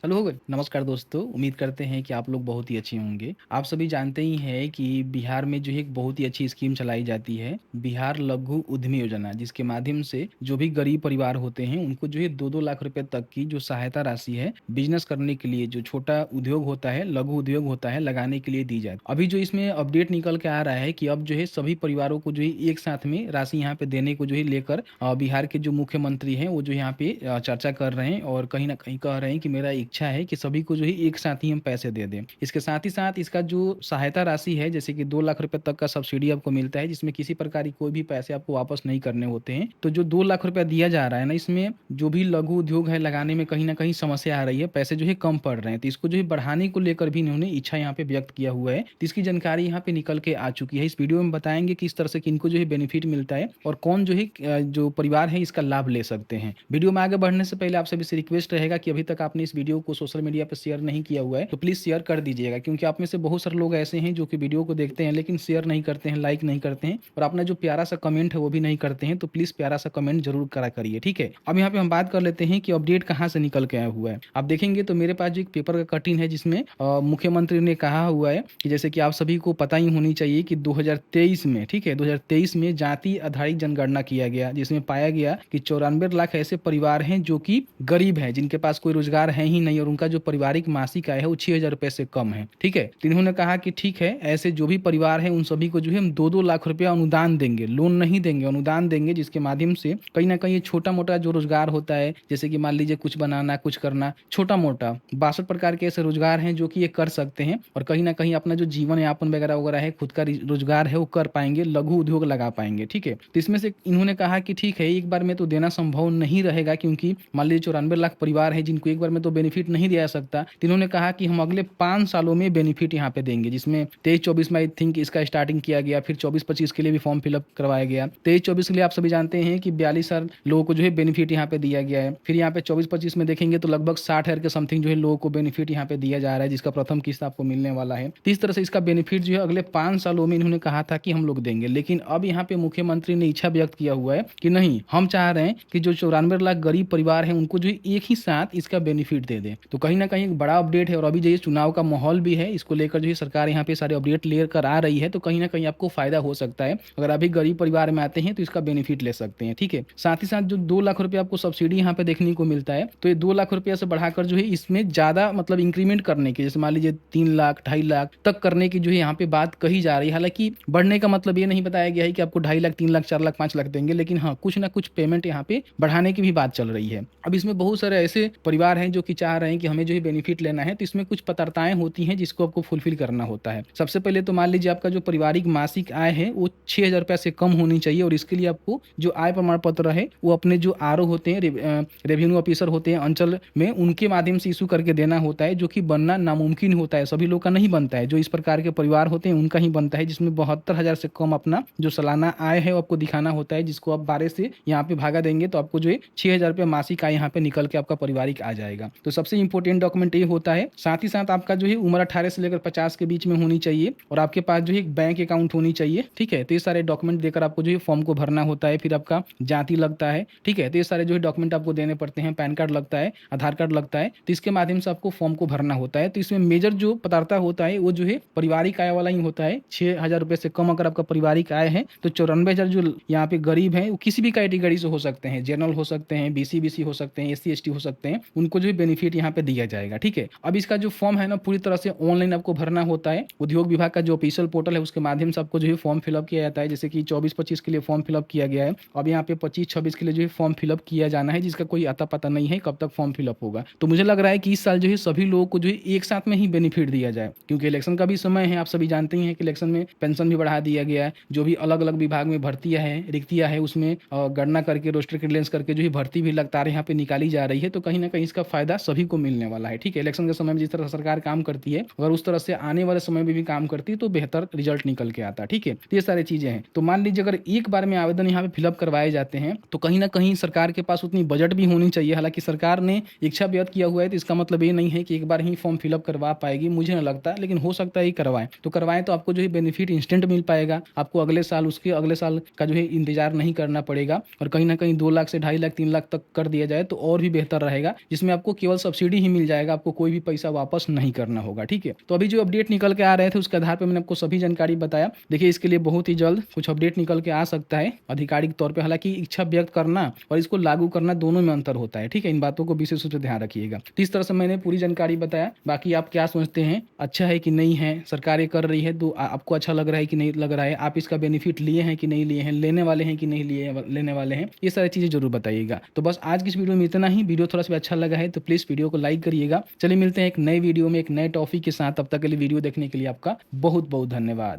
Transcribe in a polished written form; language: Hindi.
चालू हो गए। नमस्कार दोस्तों, उम्मीद करते हैं कि आप लोग बहुत ही अच्छे होंगे। आप सभी जानते ही हैं कि बिहार में जो है एक बहुत ही अच्छी स्कीम चलाई जाती है, बिहार लघु उद्यमी योजना, जिसके माध्यम से जो भी गरीब परिवार होते हैं उनको जो है 2-2 लाख रुपए तक की जो सहायता राशि है, बिज़नेस करने के लिए जो छोटा उद्योग होता है, लघु उद्योग होता है, लगाने के लिए दी जाए। अभी जो इसमें अपडेट निकल के आ रहा है कि अब जो है सभी परिवारों को जो है एक साथ में राशि यहाँ पे देने को जो है लेकर बिहार के जो मुख्यमंत्री हैं वो जो यहाँ पे चर्चा कर रहे हैं और कहीं न कहीं कह रहे हैं कि मेरा इच्छा है कि सभी को जो है एक साथ ही हम पैसे दे दें। इसके साथ ही साथ इसका जो सहायता राशि है जैसे कि 2 लाख रुपए तक का सब्सिडी आपको मिलता है जिसमें किसी प्रकार की कोई भी पैसे आपको वापस नहीं करने होते हैं। तो जो 2 लाख रुपया दिया जा रहा है ना इसमें जो भी लघु उद्योग है लगाने में कहीं न कहीं समस्या आ रही है, पैसे जो है कम पड़ रहे हैं। तो इसको जो है बढ़ाने को लेकर भी इन्होंने इच्छा यहाँ पे व्यक्त किया हुआ है। तो इसकी जानकारी यहाँ पे निकल के आ चुकी है। इस वीडियो में बताएँगे किस तरह से किनको जो है बेनिफिट मिलता है और कौन जो है जो परिवार है इसका लाभ ले सकते हैं। वीडियो में आगे बढ़ने से पहले आप सभी से रिक्वेस्ट रहेगा कि अभी तक आपने इस वीडियो को सोशल मीडिया पर शेयर नहीं किया हुआ है तो प्लीज़ शेयर कर दीजिएगा क्योंकि आप में से बहुत सारे लोग ऐसे हैं जो कि वीडियो को देखते हैं लेकिन शेयर नहीं करते हैं, लाइक नहीं करते हैं और अपना जो प्यारा सा कमेंट है वो भी नहीं करते हैं। तो प्लीज़ प्यारा सा कमेंट जरूर करा करिए, ठीक है। अब यहाँ पे हम बात कर लेते हैं कि अपडेट कहाँ से निकल के आया हुआ है। आप देखेंगे तो मेरे पास जो एक पेपर का कटिंग है जिसमें मुख्यमंत्री ने कहा हुआ है कि जैसे कि आप सभी को पता ही होनी चाहिए कि 2023 में, ठीक है, 2023 में जाति आधारित जनगणना किया गया जिसमें पाया गया कि 94 लाख ऐसे परिवार हैं जो कि गरीब हैं, जिनके पास कोई रोजगार है ही नहीं और उनका जो पारिवारिक मासिक आय है वो 6,000 रुपए से कम है, ठीक है। तो इन्होंने कहा कि ठीक है, ऐसे जो भी परिवार है उन सभी को जो है हम 2-2 लाख रुपया अनुदान देंगे, लोन नहीं देंगे, अनुदान देंगे, जिसके माध्यम से कहीं ना कहीं छोटा मोटा जो रोजगार होता है जैसे कि मान लीजिए कुछ बनाना, कुछ करना, छोटा मोटा 62 प्रकार के ऐसे रोजगार हैं जो कि ये कर सकते हैं और कहीं ना कहीं अपना जो जीवन यापन वगैरह वगैरह है, खुद का रोजगार है वो कर पाएंगे, लघु उद्योग लगा पाएंगे, ठीक है। तो इसमें से इन्होंने कहा कि ठीक है, एक बार में तो देना संभव नहीं रहेगा क्योंकि मान लीजिए 94 लाख परिवार है जिनको एक बार में तो बेनिफिट नहीं दिया जा सकता। तो इन्होंने कहा कि हम अगले 5 सालों में बेनिफिट यहाँ पे देंगे, जिसमें 23-24 में आई थिंक इसका स्टार्टिंग किया गया, फिर 24-25 के लिए भी फॉर्म फिलअप करवाया गया। 23-24 के लिए आप सभी जानते हैं कि 42,000 लोगों को जो है बेनिफिट यहाँ पे दिया गया है। फिर यहाँ पे 24-25 में देखेंगे तो लगभग 60,000 के समथिंग जो है लोगों को बेनिफिट यहाँ पे दिया जा रहा है, जिसका प्रथम किस्त आपको मिलने वाला है। तो इस तरह से इसका बेनिफिट जो है अगले 5 सालों में इन्होंने कहा था कि हम लोग देंगे, लेकिन अब यहाँ पे मुख्यमंत्री ने इच्छा व्यक्त किया हुआ है कि नहीं, हम चाह रहे हैं कि जो 94 लाख गरीब परिवार है उनको जो एक ही साथ इसका बेनिफिट दे दें। तो कहीं ना कहीं एक बड़ा अपडेट है और अभी जो ये चुनाव का माहौल भी है, इसको लेकर जो है सरकार यहाँ पे सारे अपडेट लेकर आ रही है। तो कहीं ना कहीं आपको फायदा हो सकता है, अगर अभी गरीब परिवार में आते हैं तो इसका बेनिफिट ले सकते हैं, ठीक है। साथ ही साथ जो 2 लाख रुपया आपको सब्सिडी यहाँ पे देखने को मिलता है, तो ये 2 लाख रुपया से बढ़ाकर जो है इसमें ज्यादा मतलब इंक्रीमेंट करने की, जैसे मान लीजिए 3 लाख 2.5 लाख तक करने की जो है यहाँ पे बात कही जा रही है। हालांकि बढ़ने का मतलब ये नहीं बताया गया है कि आपको 2.5 लाख 3 लाख 4 लाख 5 लाख देंगे, लेकिन हाँ, कुछ ना कुछ पेमेंट यहाँ पे बढ़ाने की भी बात चल रही है। अब इसमें बहुत सारे ऐसे परिवार हैं जो कि चाह रहे हैं कि हमें जो है बेनिफिट लेना है, तो इसमें कुछ पात्रताएं होती हैं जिसको आपको फुलफिल करना होता है। सबसे पहले तो मान लीजिए आपका जो पारिवारिक मासिक आय है वो 6,000 रुपया से कम होनी चाहिए और इसके लिए आपको जो आय प्रमाण पत्र है वो अपने जो आरओ होते हैं, रेवेन्यू ऑफिसर होते हैं अंचल में, उनके माध्यम से इशू करके देना होता है, जो कि बनना नामुमकिन होता है। सभी लोग का नहीं बनता है, जो इस प्रकार के परिवार होते हैं उनका ही बनता है, जिसमें 72,000 से कम अपना जो सालाना आय है वो आपको दिखाना होता है, जिसको आप 12 से यहाँ पे भागा देंगे तो आपको जो है 6,000 रुपया मासिक आय यहाँ पे निकल के आपका पारिवारिक आ जाएगा। तो सबसे इंपॉर्टेंट डॉक्यूमेंट ये होता है। साथ ही साथ आपका जो है उम्र 18 से लेकर 50 के बीच में होनी चाहिए और आपके पास जो है एक बैंक अकाउंट होनी चाहिए, ठीक है। तो ये सारे डॉक्यूमेंट देकर आपको जो है फॉर्म को भरना होता है। फिर आपका जाति लगता है, ठीक है। तो ये सारे जो है डॉक्यूमेंट आपको देने पड़ते हैं, पैन कार्ड लगता है, आधार कार्ड लगता है। तो इसके माध्यम से आपको फॉर्म को भरना होता है। तो इसमें मेजर जो पात्रता होता है वो जो है पारिवारिक आय वाला ही होता है। 6,000 रुपए से कम अगर आपका पारिवारिक आय है तो 94,000 जो यहाँ पे गरीब है वो किसी भी कैटेगरी से हो सकते हैं, जनरल हो सकते हैं, बीसी हो सकते हैं, SC ST हो सकते हैं, उनको जो है बेनिफिट यहाँ पे दिया जाएगा, ठीक है। अब इसका जो फॉर्म है ना पूरी तरह से ऑनलाइन आपको भरना होता है। उद्योग विभाग का जो ऑफिशियल पोर्टल है उसके माध्यम से आपको जो है फॉर्म फिलअप किया जाता है। जैसे कि 24-25 के लिए फॉर्म फिलअप किया गया है, अब यहाँ पे 25-26 के लिए जो है फॉर्म फिलअप किया जाना है, जिसका कोई आता पता नहीं है कब तक फॉर्म फिलअप होगा। तो मुझे लग रहा है कि इस साल जो है सभी लोगों को जो है एक साथ में ही बेनिफिट दिया जाए, क्योंकि इलेक्शन का भी समय है। आप सभी जानते ही हैं कि इलेक्शन में पेंशन भी बढ़ा दिया गया है। जो भी अलग अलग विभाग में भर्तियां हैं, रिक्तियां है, उसमें गणना करके रोस्टर क्लियरेंस करके जो है भर्ती भी लगातार यहाँ पे निकाली जा रही है। तो कहीं ना कहीं इसका फायदा सभी को मिलने वाला है, ठीक है। इलेक्शन के समय में जिस तरह सरकार काम करती है, अगर उस तरह से आने वाले समय में भी काम करती है तो बेहतर रिजल्ट निकल के आता है, ठीक है। तो ये सारी चीजें हैं। तो मान लीजिए अगर एक बार में आवेदन यहाँ पे फिलअप करवाए जाते हैं तो कहीं ना कहीं सरकार के पास उतनी बजट भी होनी चाहिए। हालांकि सरकार ने इच्छा व्यक्त किया हुआ है तो इसका मतलब ये नहीं है कि एक बार ही फॉर्म फिलअप करवा पाएगी, मुझे नहीं लगता, लेकिन हो सकता है करवाएं। तो करवाएं तो आपको जो है बेनिफिट इंस्टेंट मिल पाएगा, आपको अगले साल उसके अगले साल का जो है इंतजार नहीं करना पड़ेगा। और कहीं ना कहीं 2 लाख से 2.5 लाख 3 लाख तक कर दिया जाए तो और भी बेहतर रहेगा, जिसमें आपको केवल सब्सिडी ही मिल जाएगा, आपको कोई भी पैसा वापस नहीं करना होगा, ठीक है। तो अभी जो अपडेट निकल के आ रहे थे उसके आधार पर मैंने आपको सभी जानकारी बताया। देखिए इसके लिए बहुत ही जल्द कुछ अपडेट निकल के आ सकता है आधिकारिक तौर पे। हालांकि इच्छा व्यक्त करना और इसको लागू करना दोनों में अंतर होता है, ठीक है। इन बातों को विशेष रूप से ध्यान रखिएगा। तो इस तरह से मैंने पूरी जानकारी बताया। बाकी आप क्या सोचते हैं, अच्छा है कि नहीं है, सरकार ये कर रही है तो आपको अच्छा लग रहा है कि नहीं लग रहा है, आप इसका बेनिफिट लिए हैं कि नहीं लिए हैं, लेने वाले हैं कि नहीं लिए लेने वाले हैं, ये सारी चीजें जरूर बताइएगा। तो बस आज की इस वीडियो में इतना ही। वीडियो थोड़ा सा अच्छा लगा है तो प्लीज वीडियो को लाइक करिएगा। चलिए मिलते हैं एक नए वीडियो में एक नए टॉपिक के साथ। तब तक के लिए वीडियो देखने के लिए आपका बहुत बहुत धन्यवाद।